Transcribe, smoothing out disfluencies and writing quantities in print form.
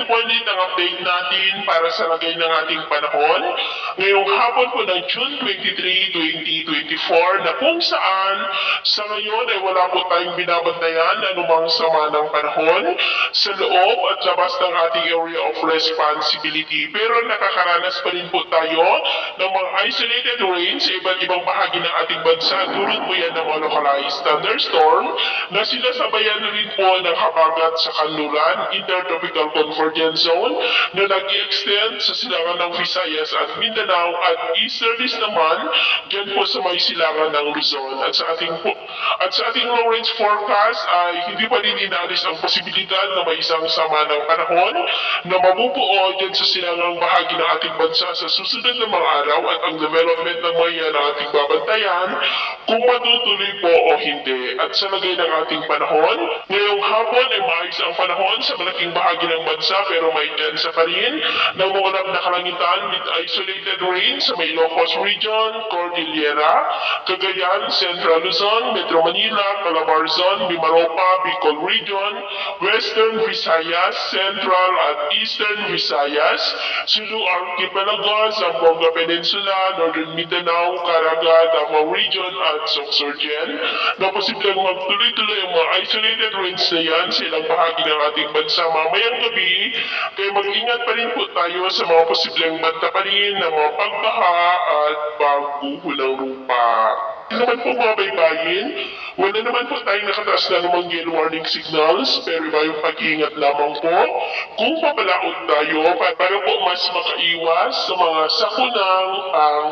ito po ulit ang update natin para sa lagay ng ating panahon. Ngayong hapon po ng June 23, 2024 na kung saan sa ngayon ay wala po tayong binabantayan anumang sama ng panahon sa loob at labas ng ating area of responsibility. Pero nakakaranas pa rin po tayo ng mga isolated rains sa iba't ibang bahagi ng ating bansa. Tulad po yan ng mga localized thunderstorm na sinasabayan rin po ng habagat sa kanluran, intertropical convergence zone na nag-i-extend sa silangan ng Visayas at Mindanao at easterlies naman dyan po sa may silangan ng Luzon. At sa ating long range forecast ay hindi pa rin inaalis ang posibilidad na may isang sama ng panahon na mabubuo dyan sa silangang bahagi ng ating bansa sa susunod na mga araw at ang development ng mga yan ang ating babantayan kung matutuloy po o hindi. At sa lagay ng ating panahon, ngayong hapon ay maayos ang panahon sa malaking bahagi ng bansa pero may densa pa rin ng mga na kalangitan with isolated rain sa may Ilocos Region, Cordillera, Cagayan, Central Luzon, Metro Manila, Calabarzon, Mimaropa, Bicol Region, Western Visayas, Central at Eastern Visayas, Sulu Archipelago, Zamboanga Peninsula, Northern Mindanao, Caraga, Davao Region at Sorsogon na posibleng magtuloy-tuloy ang mga isolated rains na yan sa ilang bahagi ng ating bansa mamayang gabi, kaya mag-ingat pa rin po tayo sa mga posibleng banta pa rin ng mga pagbaha at pagguho ng lupa. Hindi naman po mga baybayin, wala naman po tayong nakataas na namang yellow warning signals, pero iba yung pag-iingat lamang po kung papalaot tayo para po mas makaiwas sa mga sakunang ang